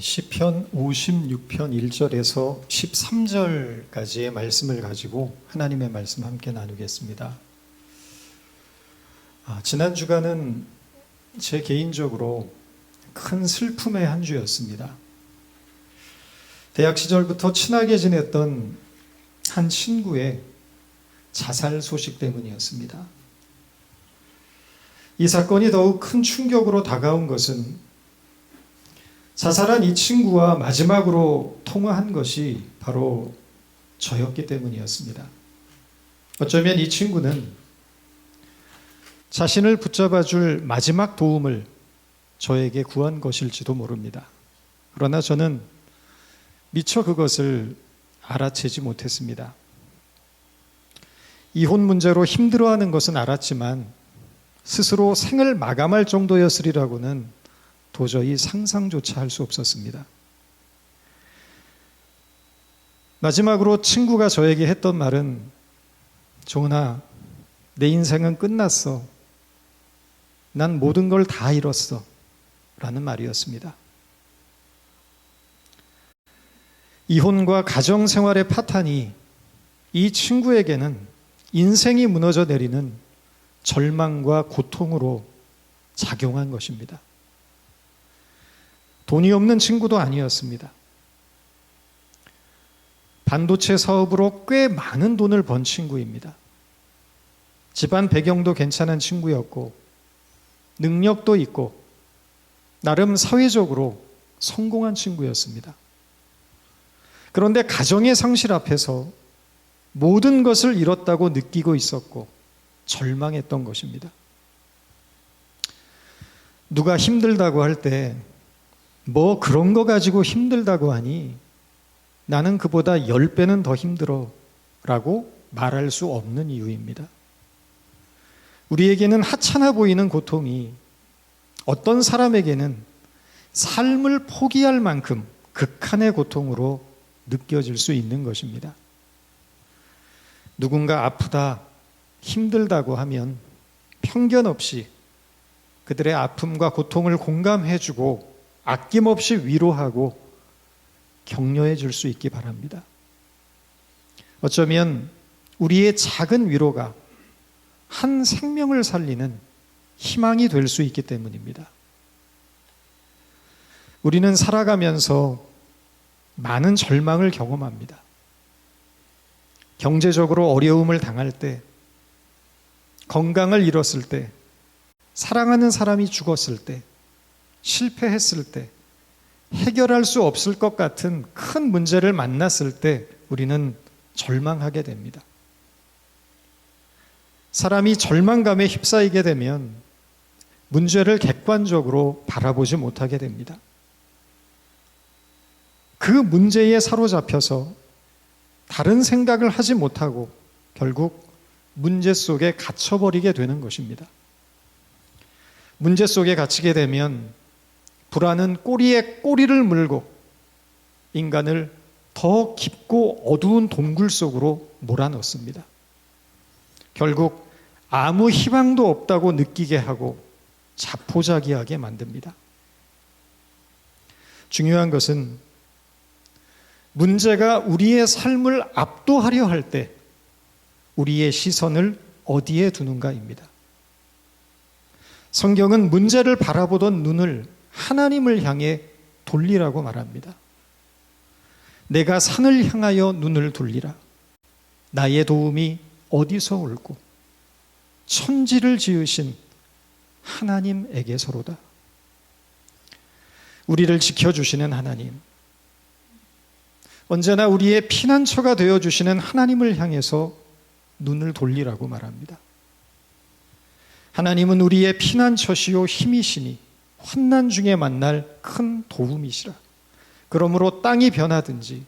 시편 56편 1절에서 13절까지의 말씀을 가지고 하나님의 말씀 함께 나누겠습니다. 지난 주간은 제 개인적으로 큰 슬픔의 한 주였습니다. 대학 시절부터 친하게 지냈던 한 친구의 자살 소식 때문이었습니다. 이 사건이 더욱 큰 충격으로 다가온 것은 자살한 이 친구와 마지막으로 통화한 것이 바로 저였기 때문이었습니다. 어쩌면 이 친구는 자신을 붙잡아줄 마지막 도움을 저에게 구한 것일지도 모릅니다. 그러나 저는 미처 그것을 알아채지 못했습니다. 이혼 문제로 힘들어하는 것은 알았지만 스스로 생을 마감할 정도였으리라고는 도저히 상상조차 할 수 없었습니다. 마지막으로 친구가 저에게 했던 말은 종은아, 내 인생은 끝났어. 난 모든 걸 다 잃었어. 라는 말이었습니다. 이혼과 가정생활의 파탄이 이 친구에게는 인생이 무너져 내리는 절망과 고통으로 작용한 것입니다. 돈이 없는 친구도 아니었습니다. 반도체 사업으로 꽤 많은 돈을 번 친구입니다. 집안 배경도 괜찮은 친구였고 능력도 있고 나름 사회적으로 성공한 친구였습니다. 그런데 가정의 상실 앞에서 모든 것을 잃었다고 느끼고 있었고 절망했던 것입니다. 누가 힘들다고 할 때 뭐 그런 거 가지고 힘들다고 하니 나는 그보다 10배는 더 힘들어 라고 말할 수 없는 이유입니다. 우리에게는 하찮아 보이는 고통이 어떤 사람에게는 삶을 포기할 만큼 극한의 고통으로 느껴질 수 있는 것입니다. 누군가 아프다, 힘들다고 하면 편견 없이 그들의 아픔과 고통을 공감해주고 아낌없이 위로하고 격려해 줄 수 있기 바랍니다. 어쩌면 우리의 작은 위로가 한 생명을 살리는 희망이 될 수 있기 때문입니다. 우리는 살아가면서 많은 절망을 경험합니다. 경제적으로 어려움을 당할 때, 건강을 잃었을 때, 사랑하는 사람이 죽었을 때, 실패했을 때, 해결할 수 없을 것 같은 큰 문제를 만났을 때 우리는 절망하게 됩니다. 사람이 절망감에 휩싸이게 되면 문제를 객관적으로 바라보지 못하게 됩니다. 그 문제에 사로잡혀서 다른 생각을 하지 못하고 결국 문제 속에 갇혀버리게 되는 것입니다. 문제 속에 갇히게 되면 불안은 꼬리에 꼬리를 물고 인간을 더 깊고 어두운 동굴 속으로 몰아넣습니다. 결국 아무 희망도 없다고 느끼게 하고 자포자기하게 만듭니다. 중요한 것은 문제가 우리의 삶을 압도하려 할 때 우리의 시선을 어디에 두는가입니다. 성경은 문제를 바라보던 눈을 하나님을 향해 돌리라고 말합니다. 내가 산을 향하여 눈을 돌리라. 나의 도움이 어디서 올고 천지를 지으신 하나님에게서로다. 우리를 지켜주시는 하나님, 언제나 우리의 피난처가 되어주시는 하나님을 향해서 눈을 돌리라고 말합니다. 하나님은 우리의 피난처시요 힘이시니 환난 중에 만날 큰 도움이시라. 그러므로 땅이 변하든지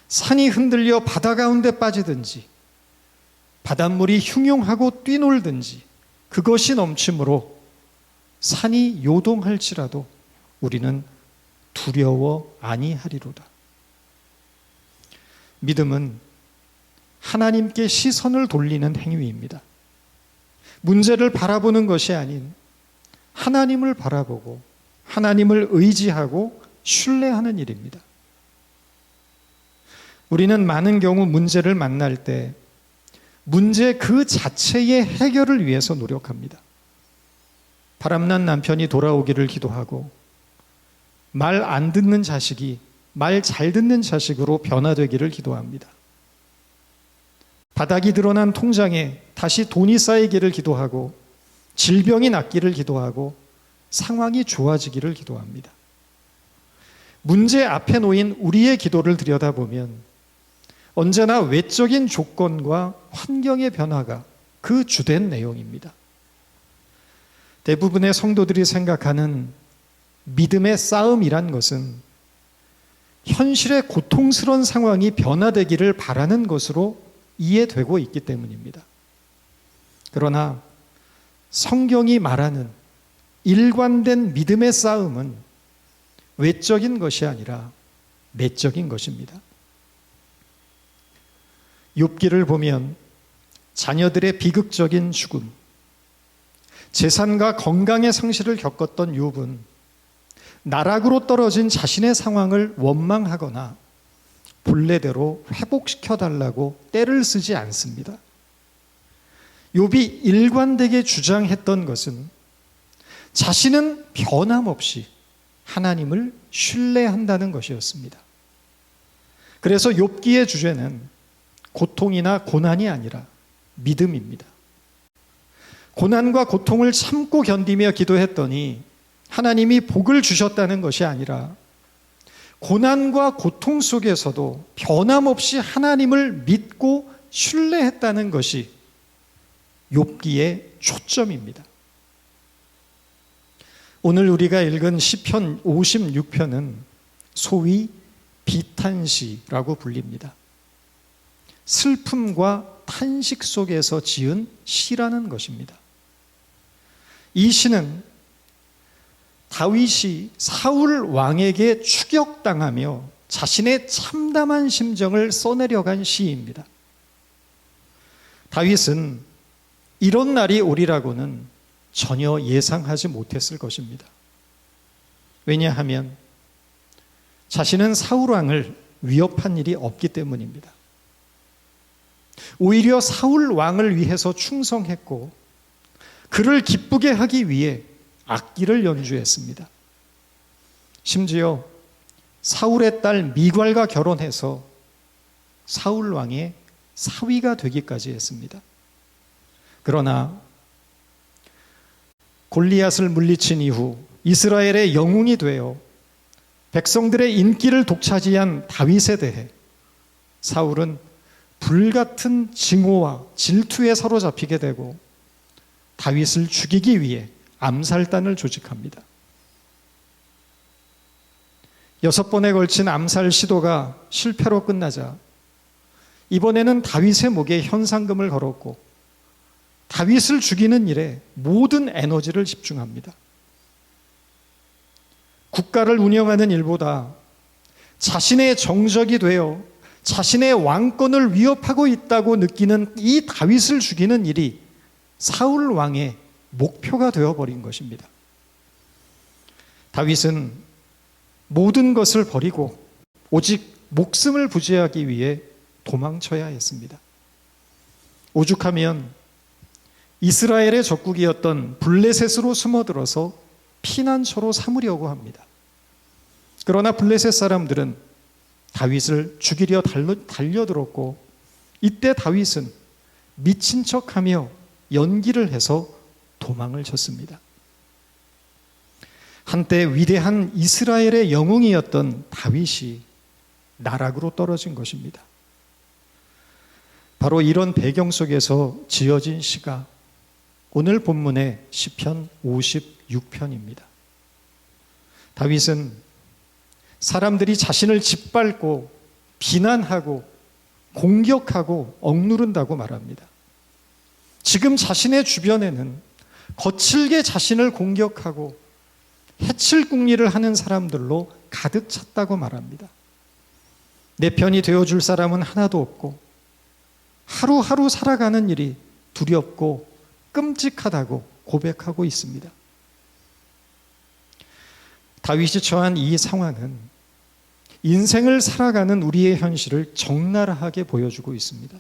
산이 흔들려 바다 가운데 빠지든지 바닷물이 흉용하고 뛰놀든지 그것이 넘침으로 산이 요동할지라도 우리는 두려워 아니하리로다. 믿음은 하나님께 시선을 돌리는 행위입니다. 문제를 바라보는 것이 아닌 하나님을 바라보고 하나님을 의지하고 신뢰하는 일입니다. 우리는 많은 경우 문제를 만날 때 문제 그 자체의 해결을 위해서 노력합니다. 바람난 남편이 돌아오기를 기도하고 말 안 듣는 자식이 말 잘 듣는 자식으로 변화되기를 기도합니다. 바닥이 드러난 통장에 다시 돈이 쌓이기를 기도하고 질병이 낫기를 기도하고 상황이 좋아지기를 기도합니다. 문제 앞에 놓인 우리의 기도를 들여다보면 언제나 외적인 조건과 환경의 변화가 그 주된 내용입니다. 대부분의 성도들이 생각하는 믿음의 싸움이란 것은 현실의 고통스러운 상황이 변화되기를 바라는 것으로 이해되고 있기 때문입니다. 그러나 성경이 말하는 일관된 믿음의 싸움은 외적인 것이 아니라 내적인 것입니다. 욥기를 보면 자녀들의 비극적인 죽음, 재산과 건강의 상실을 겪었던 욥은 나락으로 떨어진 자신의 상황을 원망하거나 본래대로 회복시켜달라고 떼를 쓰지 않습니다. 욥이 일관되게 주장했던 것은 자신은 변함없이 하나님을 신뢰한다는 것이었습니다. 그래서 욥기의 주제는 고통이나 고난이 아니라 믿음입니다. 고난과 고통을 참고 견디며 기도했더니 하나님이 복을 주셨다는 것이 아니라 고난과 고통 속에서도 변함없이 하나님을 믿고 신뢰했다는 것이 욥기의 초점입니다. 오늘 우리가 읽은 시편 56편은 소위 비탄시라고 불립니다. 슬픔과 탄식 속에서 지은 시라는 것입니다. 이 시는 다윗이 사울 왕에게 추격당하며 자신의 참담한 심정을 써내려간 시입니다. 다윗은 이런 날이 오리라고는 전혀 예상하지 못했을 것입니다. 왜냐하면 자신은 사울 왕을 위협한 일이 없기 때문입니다. 오히려 사울 왕을 위해서 충성했고 그를 기쁘게 하기 위해 악기를 연주했습니다. 심지어 사울의 딸 미갈과 결혼해서 사울 왕의 사위가 되기까지 했습니다. 그러나 골리앗을 물리친 이후 이스라엘의 영웅이 되어 백성들의 인기를 독차지한 다윗에 대해 사울은 불같은 증오와 질투에 사로잡히게 되고 다윗을 죽이기 위해 암살단을 조직합니다. 6번에 걸친 암살 시도가 실패로 끝나자 이번에는 다윗의 목에 현상금을 걸었고 다윗을 죽이는 일에 모든 에너지를 집중합니다. 국가를 운영하는 일보다 자신의 정적이 되어 자신의 왕권을 위협하고 있다고 느끼는 이 다윗을 죽이는 일이 사울 왕의 목표가 되어버린 것입니다. 다윗은 모든 것을 버리고 오직 목숨을 부지하기 위해 도망쳐야 했습니다. 오죽하면 이스라엘의 적국이었던 블레셋으로 숨어들어서 피난처로 삼으려고 합니다. 그러나 블레셋 사람들은 다윗을 죽이려 달려들었고 이때 다윗은 미친 척하며 연기를 해서 도망을 쳤습니다. 한때 위대한 이스라엘의 영웅이었던 다윗이 나락으로 떨어진 것입니다. 바로 이런 배경 속에서 지어진 시가 오늘 본문의 시편 56편입니다. 다윗은 사람들이 자신을 짓밟고 비난하고 공격하고 억누른다고 말합니다. 지금 자신의 주변에는 거칠게 자신을 공격하고 해칠 궁리를 하는 사람들로 가득 찼다고 말합니다. 내 편이 되어줄 사람은 하나도 없고 하루하루 살아가는 일이 두렵고 끔찍하다고 고백하고 있습니다. 다윗이 처한 이 상황은 인생을 살아가는 우리의 현실을 적나라하게 보여주고 있습니다.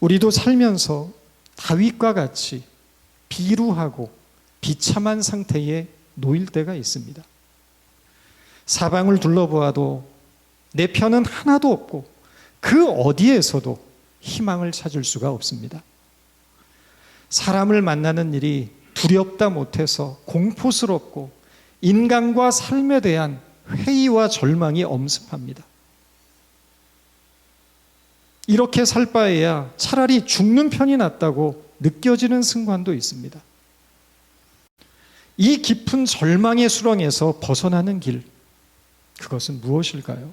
우리도 살면서 다윗과 같이 비루하고 비참한 상태에 놓일 때가 있습니다. 사방을 둘러보아도 내 편은 하나도 없고 그 어디에서도 희망을 찾을 수가 없습니다. 사람을 만나는 일이 두렵다 못해서 공포스럽고 인간과 삶에 대한 회의와 절망이 엄습합니다. 이렇게 살 바에야 차라리 죽는 편이 낫다고 느껴지는 순간도 있습니다. 이 깊은 절망의 수렁에서 벗어나는 길, 그것은 무엇일까요?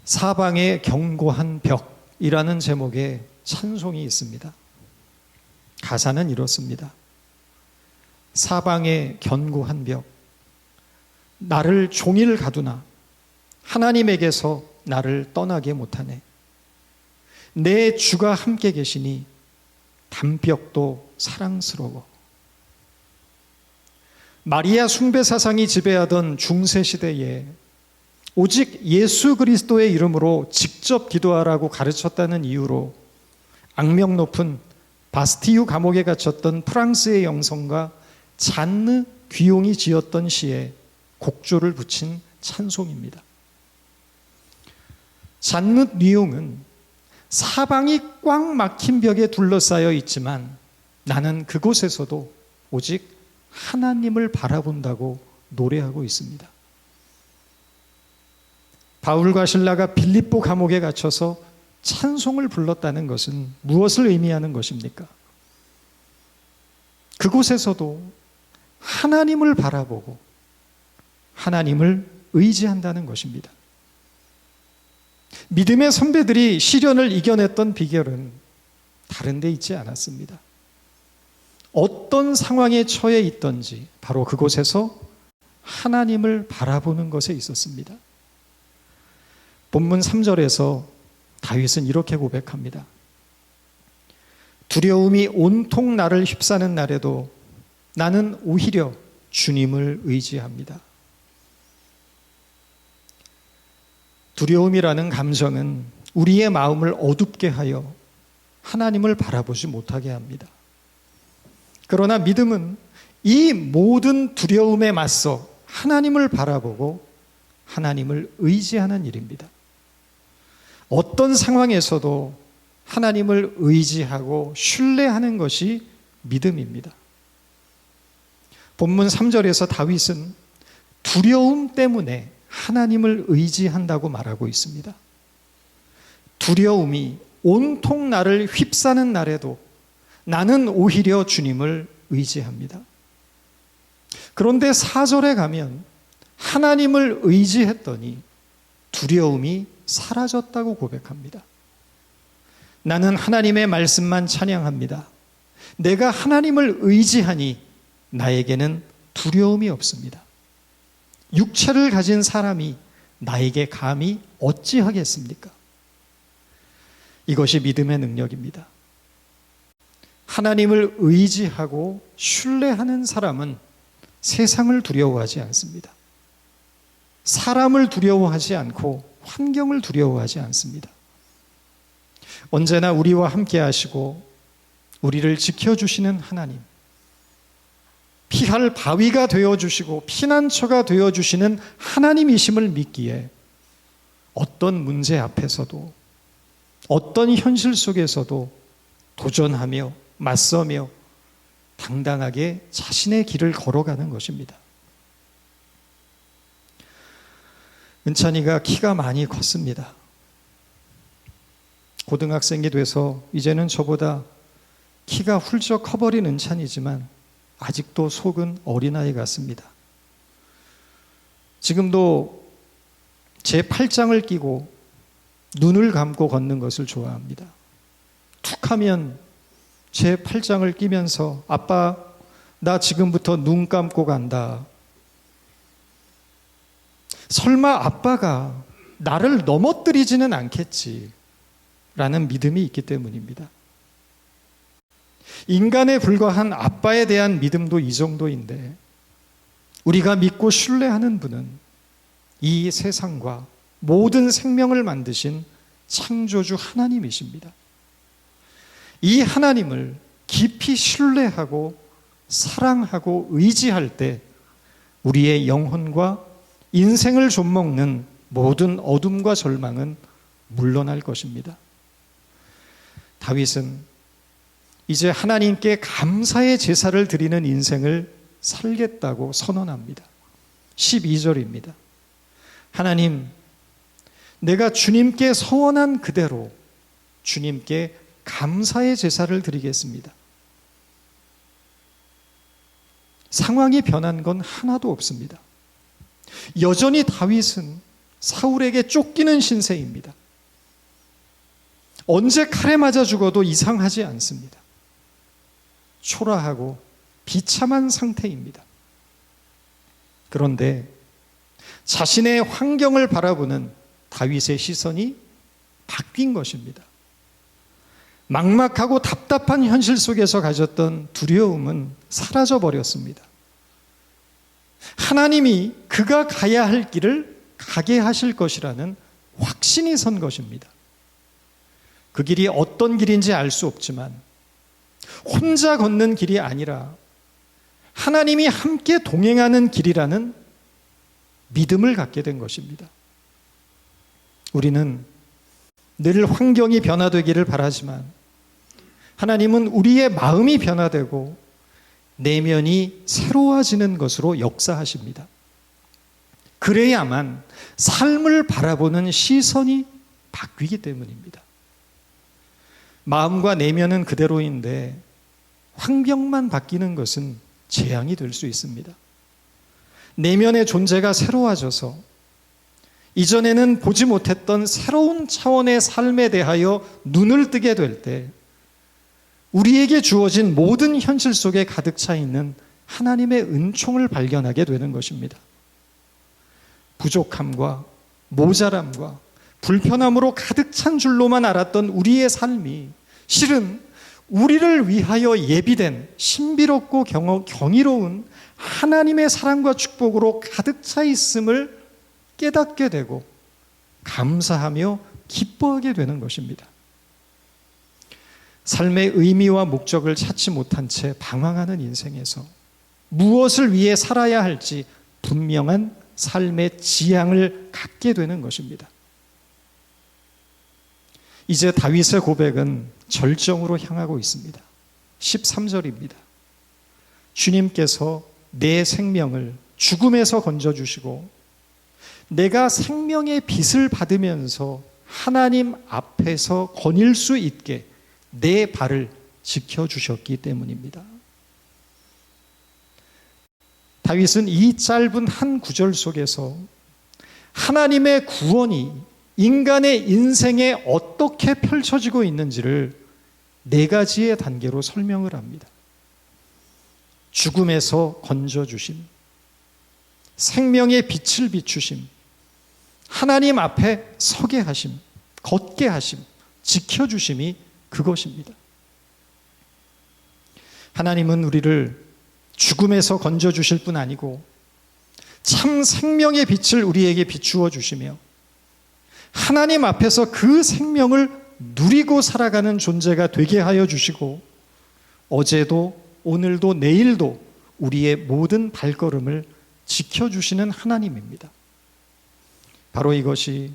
사방에 견고한 벽이라는 제목의 찬송이 있습니다. 가사는 이렇습니다. 사방에 견고한 벽, 나를 종일 가두나 하나님에게서 나를 떠나게 못하네. 내 주가 함께 계시니 담벽도 사랑스러워. 마리아 숭배 사상이 지배하던 중세 시대에 오직 예수 그리스도의 이름으로 직접 기도하라고 가르쳤다는 이유로 악명 높은 바스티유 감옥에 갇혔던 프랑스의 영성가 잔느 귀용이 지었던 시에 곡조를 붙인 찬송입니다. 잔느 귀용은 사방이 꽉 막힌 벽에 둘러싸여 있지만 나는 그곳에서도 오직 하나님을 바라본다고 노래하고 있습니다. 바울과 실라가 빌립보 감옥에 갇혀서 찬송을 불렀다는 것은 무엇을 의미하는 것입니까? 그곳에서도 하나님을 바라보고 하나님을 의지한다는 것입니다. 믿음의 선배들이 시련을 이겨냈던 비결은 다른 데 있지 않았습니다. 어떤 상황에 처해 있던지 바로 그곳에서 하나님을 바라보는 것에 있었습니다. 본문 3절에서 다윗은 이렇게 고백합니다. 두려움이 온통 나를 휩싸는 날에도 나는 오히려 주님을 의지합니다. 두려움이라는 감정은 우리의 마음을 어둡게 하여 하나님을 바라보지 못하게 합니다. 그러나 믿음은 이 모든 두려움에 맞서 하나님을 바라보고 하나님을 의지하는 일입니다. 어떤 상황에서도 하나님을 의지하고 신뢰하는 것이 믿음입니다. 본문 3절에서 다윗은 두려움 때문에 하나님을 의지한다고 말하고 있습니다. 두려움이 온통 나를 휩싸는 날에도 나는 오히려 주님을 의지합니다. 그런데 4절에 가면 하나님을 의지했더니 두려움이 사라졌다고 고백합니다. 나는 하나님의 말씀만 찬양합니다. 내가 하나님을 의지하니 나에게는 두려움이 없습니다. 육체를 가진 사람이 나에게 감히 어찌하겠습니까? 이것이 믿음의 능력입니다. 하나님을 의지하고 신뢰하는 사람은 세상을 두려워하지 않습니다. 사람을 두려워하지 않고 환경을 두려워하지 않습니다. 언제나 우리와 함께 하시고 우리를 지켜주시는 하나님, 피할 바위가 되어주시고 피난처가 되어주시는 하나님이심을 믿기에 어떤 문제 앞에서도 어떤 현실 속에서도 도전하며 맞서며 당당하게 자신의 길을 걸어가는 것입니다. 은찬이가 키가 많이 컸습니다. 고등학생이 돼서 이제는 저보다 키가 훌쩍 커버린 은찬이지만 아직도 속은 어린아이 같습니다. 지금도 제 팔짱을 끼고 눈을 감고 걷는 것을 좋아합니다. 툭 하면 제 팔짱을 끼면서 아빠, 나 지금부터 눈 감고 간다. 설마 아빠가 나를 넘어뜨리지는 않겠지 라는 믿음이 있기 때문입니다. 인간에 불과한 아빠에 대한 믿음도 이 정도인데 우리가 믿고 신뢰하는 분은 이 세상과 모든 생명을 만드신 창조주 하나님이십니다. 이 하나님을 깊이 신뢰하고 사랑하고 의지할 때 우리의 영혼과 인생을 좀먹는 모든 어둠과 절망은 물러날 것입니다. 다윗은 이제 하나님께 감사의 제사를 드리는 인생을 살겠다고 선언합니다. 12절입니다. 하나님, 내가 주님께 서원한 그대로 주님께 감사의 제사를 드리겠습니다. 상황이 변한 건 하나도 없습니다. 여전히 다윗은 사울에게 쫓기는 신세입니다. 언제 칼에 맞아 죽어도 이상하지 않습니다. 초라하고 비참한 상태입니다. 그런데 자신의 환경을 바라보는 다윗의 시선이 바뀐 것입니다. 막막하고 답답한 현실 속에서 가졌던 두려움은 사라져 버렸습니다. 하나님이 그가 가야 할 길을 가게 하실 것이라는 확신이 선 것입니다. 그 길이 어떤 길인지 알 수 없지만 혼자 걷는 길이 아니라 하나님이 함께 동행하는 길이라는 믿음을 갖게 된 것입니다. 우리는 늘 환경이 변화되기를 바라지만 하나님은 우리의 마음이 변화되고 내면이 새로워지는 것으로 역사하십니다. 그래야만 삶을 바라보는 시선이 바뀌기 때문입니다. 마음과 내면은 그대로인데 환경만 바뀌는 것은 재앙이 될 수 있습니다. 내면의 존재가 새로워져서 이전에는 보지 못했던 새로운 차원의 삶에 대하여 눈을 뜨게 될 때 우리에게 주어진 모든 현실 속에 가득 차 있는 하나님의 은총을 발견하게 되는 것입니다. 부족함과 모자람과 불편함으로 가득 찬 줄로만 알았던 우리의 삶이 실은 우리를 위하여 예비된 신비롭고 경이로운 하나님의 사랑과 축복으로 가득 차 있음을 깨닫게 되고 감사하며 기뻐하게 되는 것입니다. 삶의 의미와 목적을 찾지 못한 채 방황하는 인생에서 무엇을 위해 살아야 할지 분명한 삶의 지향을 갖게 되는 것입니다. 이제 다윗의 고백은 절정으로 향하고 있습니다. 13절입니다. 주님께서 내 생명을 죽음에서 건져주시고 내가 생명의 빛을 받으면서 하나님 앞에서 거닐 수 있게 내 발을 지켜주셨기 때문입니다. 다윗은 이 짧은 한 구절 속에서 하나님의 구원이 인간의 인생에 어떻게 펼쳐지고 있는지를 네 가지의 단계로 설명을 합니다. 죽음에서 건져주심, 생명의 빛을 비추심, 하나님 앞에 서게 하심, 걷게 하심, 지켜주심이 그것입니다. 하나님은 우리를 죽음에서 건져주실 뿐 아니고 참 생명의 빛을 우리에게 비추어 주시며 하나님 앞에서 그 생명을 누리고 살아가는 존재가 되게 하여 주시고 어제도 오늘도 내일도 우리의 모든 발걸음을 지켜주시는 하나님입니다. 바로 이것이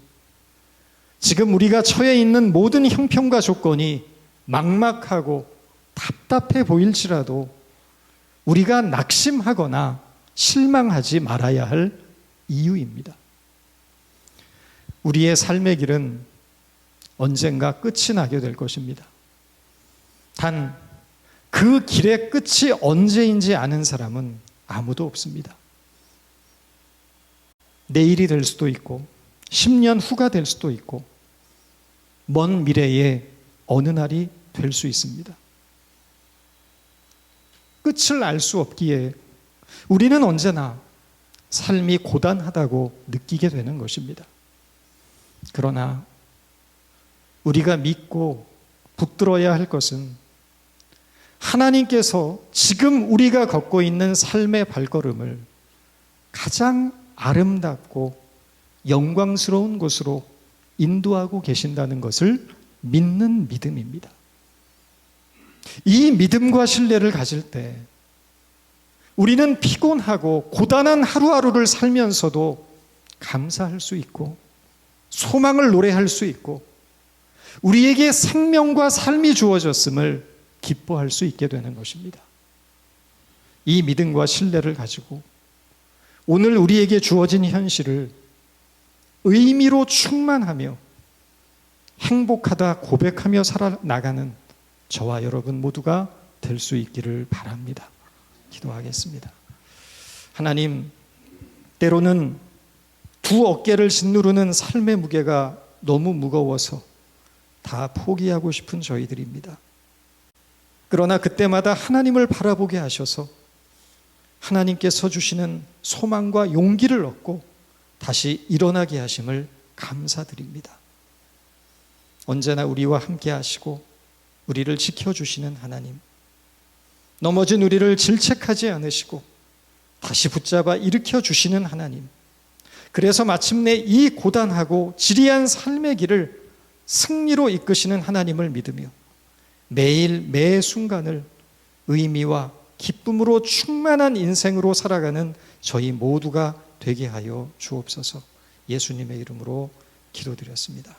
지금 우리가 처해 있는 모든 형편과 조건이 막막하고 답답해 보일지라도 우리가 낙심하거나 실망하지 말아야 할 이유입니다. 우리의 삶의 길은 언젠가 끝이 나게 될 것입니다. 단 그 길의 끝이 언제인지 아는 사람은 아무도 없습니다. 내일이 될 수도 있고 10년 후가 될 수도 있고 먼 미래의 어느 날이 될 수 있습니다. 끝을 알 수 없기에 우리는 언제나 삶이 고단하다고 느끼게 되는 것입니다. 그러나 우리가 믿고 붙들어야 할 것은 하나님께서 지금 우리가 걷고 있는 삶의 발걸음을 가장 아름답고 영광스러운 곳으로 인도하고 계신다는 것을 믿는 믿음입니다. 이 믿음과 신뢰를 가질 때 우리는 피곤하고 고단한 하루하루를 살면서도 감사할 수 있고 소망을 노래할 수 있고 우리에게 생명과 삶이 주어졌음을 기뻐할 수 있게 되는 것입니다. 이 믿음과 신뢰를 가지고 오늘 우리에게 주어진 현실을 의미로 충만하며 행복하다 고백하며 살아나가는 저와 여러분 모두가 될 수 있기를 바랍니다. 기도하겠습니다. 하나님, 때로는 두 어깨를 짓누르는 삶의 무게가 너무 무거워서 다 포기하고 싶은 저희들입니다. 그러나 그때마다 하나님을 바라보게 하셔서 하나님께서 주시는 소망과 용기를 얻고 다시 일어나게 하심을 감사드립니다. 언제나 우리와 함께 하시고 우리를 지켜주시는 하나님, 넘어진 우리를 질책하지 않으시고 다시 붙잡아 일으켜 주시는 하나님, 그래서 마침내 이 고단하고 지리한 삶의 길을 승리로 이끄시는 하나님을 믿으며 매일 매 순간을 의미와 기쁨으로 충만한 인생으로 살아가는 저희 모두가 되게 하여 주옵소서. 예수님의 이름으로 기도드렸습니다.